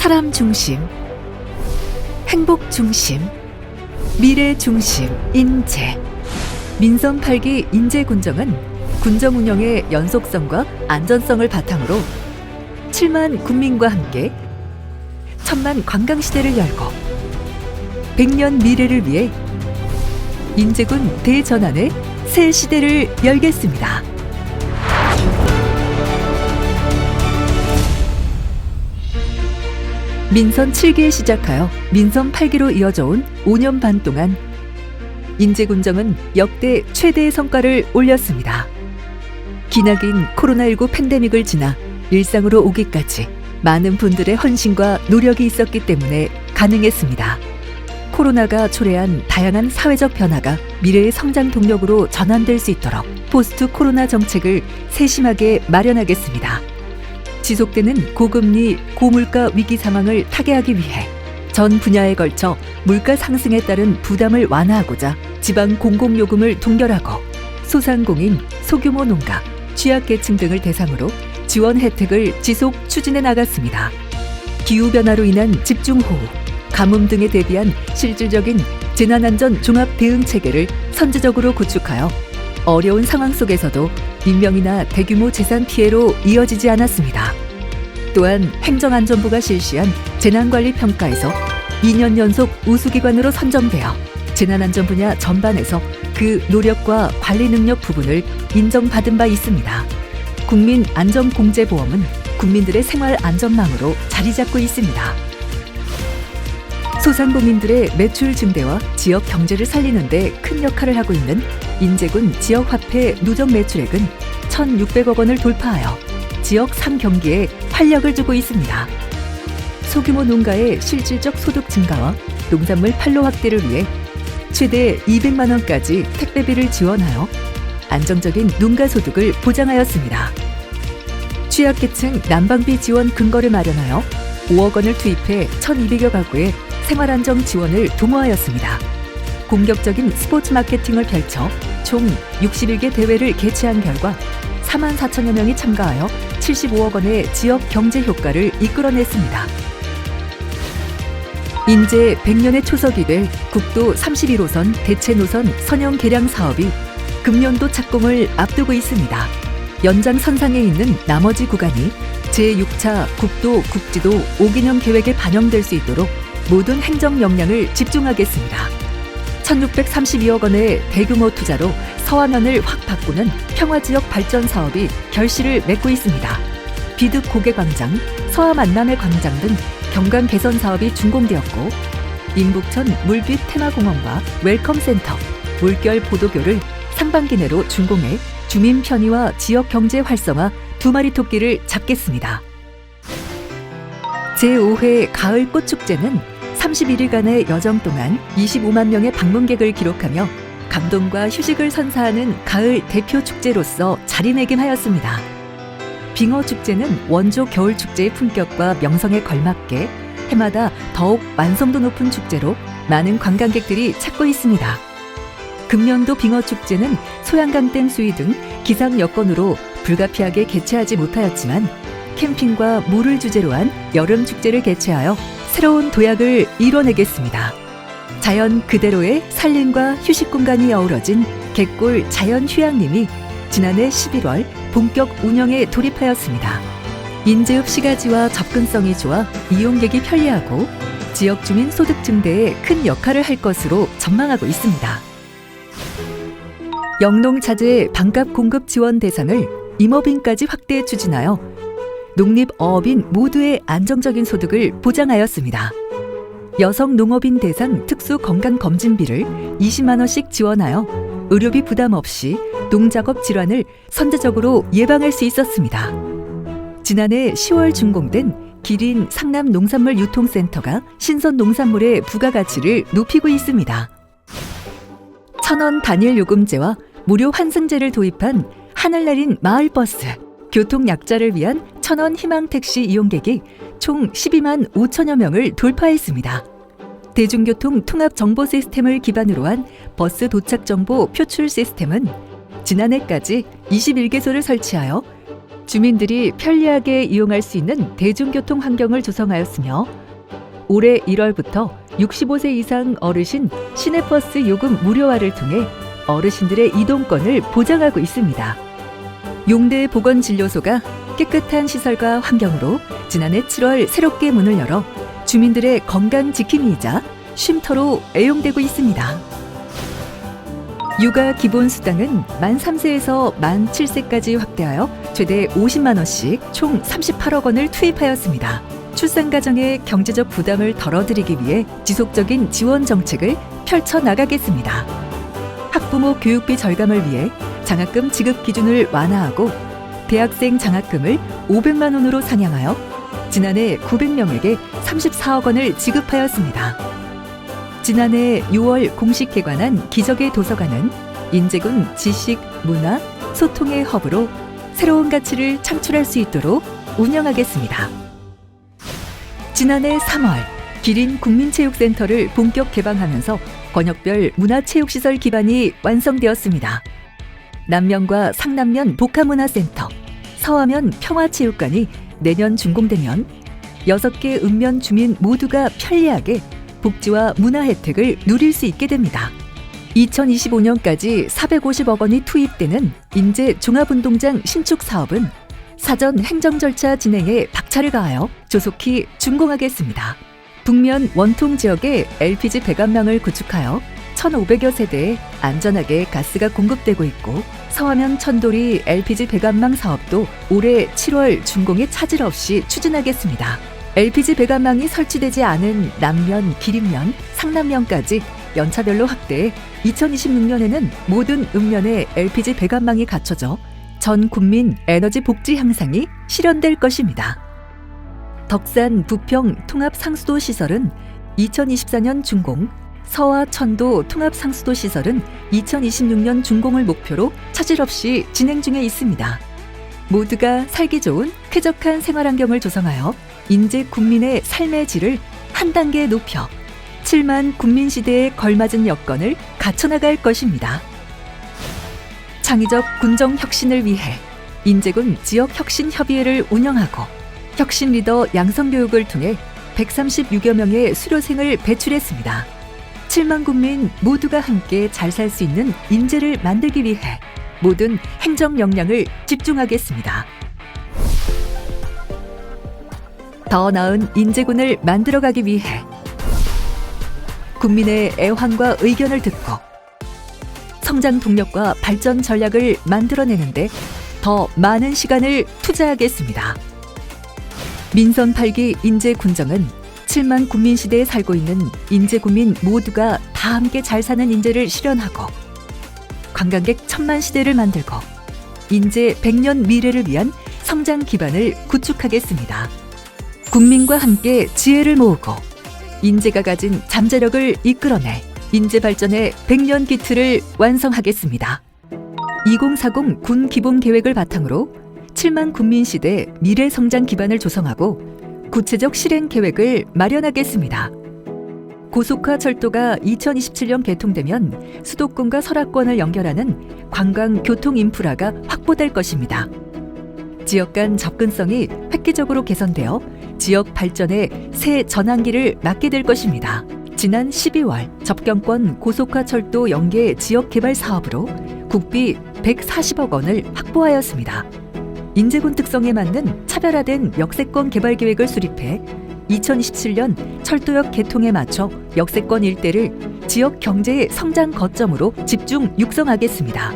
사람 중심, 행복 중심, 미래 중심, 인재. 민선 8기 인재군정은 군정 운영의 연속성과 안전성을 바탕으로 7만 국민과 함께 1000만 관광시대를 열고 100년 미래를 위해 인재군 대전환의 새 시대를 열겠습니다. 민선 7기에 시작하여 민선 8기로 이어져 온 5년 반 동안 인재군정은 역대 최대의 성과를 올렸습니다. 기나긴 코로나19 팬데믹을 지나 일상으로 오기까지 많은 분들의 헌신과 노력이 있었기 때문에 가능했습니다. 코로나가 초래한 다양한 사회적 변화가 미래의 성장 동력으로 전환될 수 있도록 포스트 코로나 정책을 세심하게 마련하겠습니다. 지속되는 고금리, 고물가 위기 상황을 타개하기 위해 전 분야에 걸쳐 물가 상승에 따른 부담을 완화하고자 지방 공공요금을 동결하고 소상공인, 소규모 농가, 취약계층 등을 대상으로 지원 혜택을 지속 추진해 나갔습니다. 기후변화로 인한 집중호우, 가뭄 등에 대비한 실질적인 재난안전 종합대응체계를 선제적으로 구축하여 어려운 상황 속에서도 인명이나 대규모 재산 피해로 이어지지 않았습니다. 또한 행정안전부가 실시한 재난관리평가에서 2년 연속 우수기관으로 선정되어 재난안전 분야 전반에서 그 노력과 관리 능력 부분을 인정받은 바 있습니다. 국민안전공제보험은 국민들의 생활안전망으로 자리 잡고 있습니다. 소상공인들의 매출 증대와 지역 경제를 살리는 데 큰 역할을 하고 있는 인재군 지역화폐 누적 매출액은 1,600억 원을 돌파하여 지역 3경기에 활력을 주고 있습니다. 소규모 농가의 실질적 소득 증가와 농산물 판로 확대를 위해 최대 200만 원까지 택배비를 지원하여 안정적인 농가 소득을 보장하였습니다. 취약계층 난방비 지원 근거를 마련하여 5억 원을 투입해 1,200여 가구의 생활안정 지원을 도모하였습니다. 공격적인 스포츠 마케팅을 펼쳐 총 61개 대회를 개최한 결과 4만 4천여 명이 참가하여 75억 원의 지역 경제 효과를 이끌어냈습니다. 인제 100년의 초석이 될 국도 31호선 대체노선 선형 개량 사업이 금년도 착공을 앞두고 있습니다. 연장선상에 있는 나머지 구간이 제6차 국도 국지도 5기년 계획에 반영될 수 있도록 모든 행정 역량을 집중하겠습니다. 1,632억 원의 대규모 투자로 서화면을 확 바꾸는 평화지역 발전 사업이 결실을 맺고 있습니다. 비득 고개광장, 서화만남의 광장 등 경관 개선 사업이 준공되었고 인북천 물빛 테마공원과 웰컴센터, 물결 보도교를 상반기 내로 준공해 주민 편의와 지역 경제 활성화 2마리 토끼를 잡겠습니다. 제5회 가을 꽃축제는 31일간의 여정 동안 25만 명의 방문객을 기록하며 감동과 휴식을 선사하는 가을 대표 축제로서 자리매김하였습니다. 빙어축제는 원조 겨울축제의 품격과 명성에 걸맞게 해마다 더욱 완성도 높은 축제로 많은 관광객들이 찾고 있습니다. 금년도 빙어축제는 소양강댐 수위 등 기상 여건으로 불가피하게 개최하지 못하였지만 캠핑과 물을 주제로 한 여름축제를 개최하여 새로운 도약을 이뤄내겠습니다. 자연 그대로의 산림과 휴식 공간이 어우러진 갯골 자연휴양림이 지난해 11월 본격 운영에 돌입하였습니다. 인재읍 시가지와 접근성이 좋아 이용객이 편리하고 지역 주민 소득 증대에 큰 역할을 할 것으로 전망하고 있습니다. 영농자재 반값 공급 지원 대상을 임업인까지 확대 추진하여 농립 어업인 모두의 안정적인 소득을 보장하였습니다. 여성 농업인 대상 특수 건강검진비를 20만 원씩 지원하여 의료비 부담 없이 농작업 질환을 선제적으로 예방할 수 있었습니다. 지난해 10월 준공된 기린 상남 농산물 유통센터가 신선 농산물의 부가가치를 높이고 있습니다. 1,000원 단일 요금제와 무료 환승제를 도입한 하늘내린 마을버스, 교통약자를 위한 1,000원 희망택시 이용객이 총 12만 5천여 명을 돌파했습니다. 대중교통 통합 정보 시스템을 기반으로 한 버스 도착 정보 표출 시스템은 지난해까지 21개소를 설치하여 주민들이 편리하게 이용할 수 있는 대중교통 환경을 조성하였으며 올해 1월부터 65세 이상 어르신 시내버스 요금 무료화를 통해 어르신들의 이동권을 보장하고 있습니다. 용대 보건진료소가 깨끗한 시설과 환경으로 지난해 7월 새롭게 문을 열어 주민들의 건강 지킴이이자 쉼터로 애용되고 있습니다. 육아 기본수당은 만 3세에서 만 7세까지 확대하여 최대 50만 원씩 총 38억 원을 투입하였습니다. 출산 가정의 경제적 부담을 덜어드리기 위해 지속적인 지원 정책을 펼쳐나가겠습니다. 학부모 교육비 절감을 위해 장학금 지급 기준을 완화하고 대학생 장학금을 500만 원으로 상향하여 지난해 900명에게 34억 원을 지급하였습니다. 지난해 6월 공식 개관한 기적의 도서관은 인제군 지식, 문화, 소통의 허브로 새로운 가치를 창출할 수 있도록 운영하겠습니다. 지난해 3월 기린 국민체육센터를 본격 개방하면서 권역별 문화체육시설 기반이 완성되었습니다. 남면과 상남면 복합문화센터, 서화면 평화체육관이 내년 준공되면 6개 읍면 주민 모두가 편리하게 복지와 문화 혜택을 누릴 수 있게 됩니다. 2025년까지 450억 원이 투입되는 인제 종합운동장 신축 사업은 사전 행정 절차 진행에 박차를 가하여 조속히 준공하겠습니다. 북면 원통 지역에 LPG 배관망을 구축하여 1,500여 세대에 안전하게 가스가 공급되고 있고 서화면 천도리 LPG 배관망 사업도 올해 7월 준공에 차질 없이 추진하겠습니다. LPG 배관망이 설치되지 않은 남면, 기린면, 상남면까지 연차별로 확대해 2026년에는 모든 읍면에 LPG 배관망이 갖춰져 전 국민 에너지 복지 향상이 실현될 것입니다. 덕산 부평 통합 상수도 시설은 2024년 준공, 서화 천도 통합 상수도 시설은 2026년 준공을 목표로 차질 없이 진행 중에 있습니다. 모두가 살기 좋은 쾌적한 생활 환경을 조성하여 인제 국민의 삶의 질을 한 단계 높여 7만 국민 시대에 걸맞은 여건을 갖춰나갈 것입니다. 창의적 군정 혁신을 위해 인제군 지역혁신협의회를 운영하고 혁신 리더 양성 교육을 통해 136여 명의 수료생을 배출했습니다. 7만 국민 모두가 함께 잘 살 수 있는 인제를 만들기 위해 모든 행정 역량을 집중하겠습니다. 더 나은 인제군을 만들어가기 위해 국민의 애환과 의견을 듣고 성장 동력과 발전 전략을 만들어내는데 더 많은 시간을 투자하겠습니다. 민선 8기 인제군정은 7만 국민 시대에 살고 있는 인제국민 모두가 다 함께 잘 사는 인제를 실현하고 관광객 1000만 시대를 만들고 인제 100년 미래를 위한 성장 기반을 구축하겠습니다. 국민과 함께 지혜를 모으고 인제가 가진 잠재력을 이끌어내 인제 발전의 100년 기틀을 완성하겠습니다. 2040 군 기본 계획을 바탕으로 7만 국민 시대 미래 성장 기반을 조성하고 구체적 실행 계획을 마련하겠습니다. 고속화 철도가 2027년 개통되면 수도권과 설악권을 연결하는 관광 교통 인프라가 확보될 것입니다. 지역 간 접근성이 획기적으로 개선되어 지역 발전의 새 전환기를 맞게 될 것입니다. 지난 12월 접경권 고속화 철도 연계 지역 개발 사업으로 국비 140억 원을 확보하였습니다. 인제군 특성에 맞는 차별화된 역세권 개발 계획을 수립해 2027년 철도역 개통에 맞춰 역세권 일대를 지역 경제의 성장 거점으로 집중 육성하겠습니다.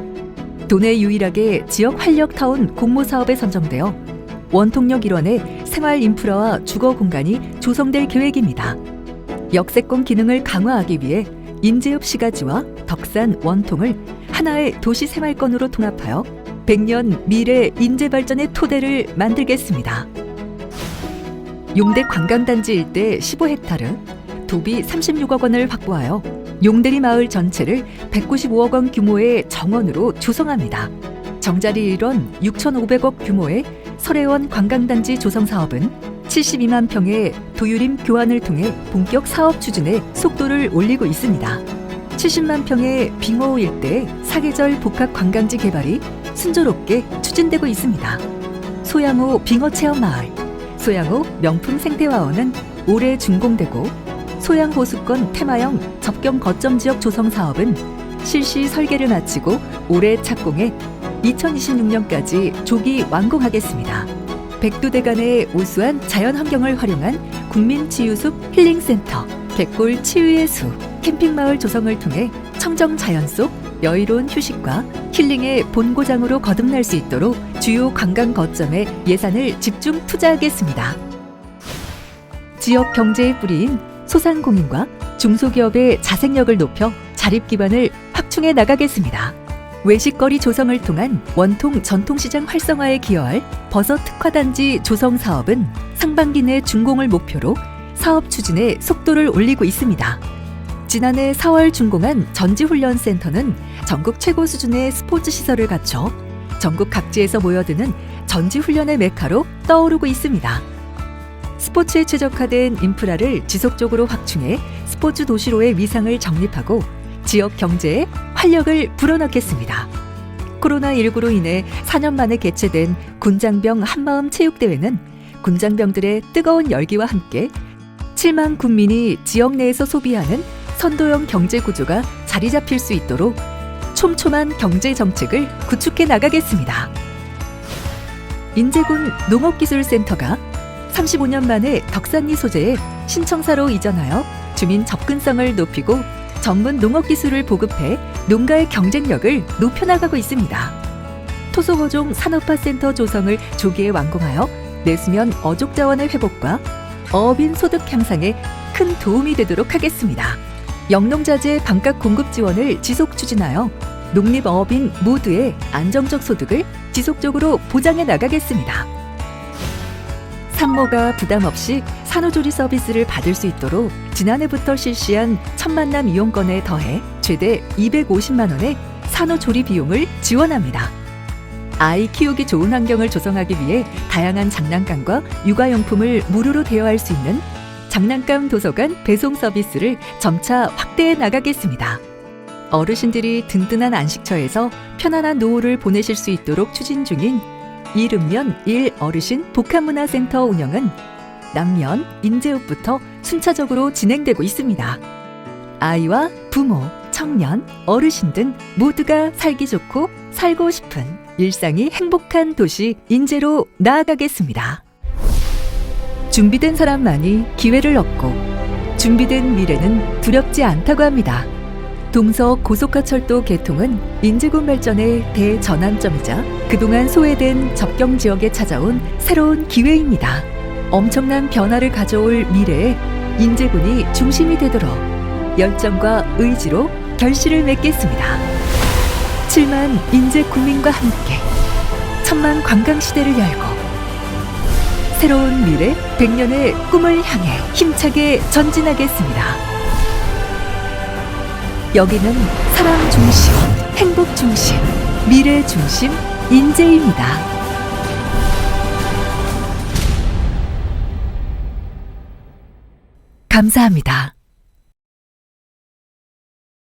도내 유일하게 지역 활력타운 공모사업에 선정되어 원통역 일원의 생활 인프라와 주거 공간이 조성될 계획입니다. 역세권 기능을 강화하기 위해 인제읍 시가지와 덕산 원통을 하나의 도시 생활권으로 통합하여 100년 미래 인제 발전의 토대를 만들겠습니다. 용대 관광단지 일대 15헥타르, 도비 36억 원을 확보하여 용대리 마을 전체를 195억 원 규모의 정원으로 조성합니다. 정자리 일원 6,500억 규모의 설해원 관광단지 조성 사업은 72만 평의 도유림 교환을 통해 본격 사업 추진에 속도를 올리고 있습니다. 70만 평의 빙호 일대 사계절 복합 관광지 개발이 순조롭게 추진되고 있습니다. 소양호 빙어체험마을, 소양호 명품 생태화원은 올해 준공되고 소양호수권 테마형 접경 거점 지역 조성 사업은 실시 설계를 마치고 올해 착공해 2026년까지 조기 완공하겠습니다. 백두대간의 우수한 자연환경을 활용한 국민치유숲 힐링센터, 백골 치유의 수, 캠핑마을 조성을 통해 청정자연 속 여유로운 휴식과 힐링의 본고장으로 거듭날 수 있도록 주요 관광 거점에 예산을 집중 투자하겠습니다. 지역 경제의 뿌리인 소상공인과 중소기업의 자생력을 높여 자립 기반을 확충해 나가겠습니다. 외식거리 조성을 통한 원통 전통시장 활성화에 기여할 버섯 특화단지 조성 사업은 상반기 내 준공을 목표로 사업 추진에 속도를 올리고 있습니다. 지난해 4월 준공한 전지훈련센터는 전국 최고 수준의 스포츠 시설을 갖춰 전국 각지에서 모여드는 전지훈련의 메카로 떠오르고 있습니다. 스포츠에 최적화된 인프라를 지속적으로 확충해 스포츠 도시로의 위상을 정립하고 지역 경제에 활력을 불어넣겠습니다. 코로나19로 인해 4년 만에 개최된 군장병 한마음 체육대회는 군장병들의 뜨거운 열기와 함께 7만 군민이 지역 내에서 소비하는 선도형 경제구조가 자리 잡힐 수 있도록 촘촘한 경제정책을 구축해 나가겠습니다. 인제군 농업기술센터가 35년 만에 덕산리 소재의 신청사로 이전하여 주민 접근성을 높이고 전문 농업기술을 보급해 농가의 경쟁력을 높여나가고 있습니다. 토속어종 산업화센터 조성을 조기에 완공하여 내수면 어족 자원의 회복과 어업인 소득 향상에 큰 도움이 되도록 하겠습니다. 영농자재 반값 공급 지원을 지속 추진하여 농립어업인 모두의 안정적 소득을 지속적으로 보장해 나가겠습니다. 산모가 부담 없이 산후조리 서비스를 받을 수 있도록 지난해부터 실시한 첫 만남 이용권에 더해 최대 250만 원의 산후조리 비용을 지원합니다. 아이 키우기 좋은 환경을 조성하기 위해 다양한 장난감과 육아용품을 무료로 대여할 수 있는 장난감 도서관 배송 서비스를 점차 확대해 나가겠습니다. 어르신들이 든든한 안식처에서 편안한 노후를 보내실 수 있도록 추진 중인 이른면 1 어르신 복합문화센터 운영은 남면, 인제읍부터 순차적으로 진행되고 있습니다. 아이와 부모, 청년, 어르신 등 모두가 살기 좋고 살고 싶은 일상이 행복한 도시 인제로 나아가겠습니다. 준비된 사람만이 기회를 얻고 준비된 미래는 두렵지 않다고 합니다. 동서 고속화철도 개통은 인제군 발전의 대전환점이자 그동안 소외된 접경 지역에 찾아온 새로운 기회입니다. 엄청난 변화를 가져올 미래에 인제군이 중심이 되도록 열정과 의지로 결실을 맺겠습니다. 7만 인제 국민과 함께 천만 관광시대를 열고 새로운 미래 100년의 꿈을 향해 힘차게 전진하겠습니다. 여기는 사람 중심, 행복 중심, 미래 중심 인제입니다. 감사합니다.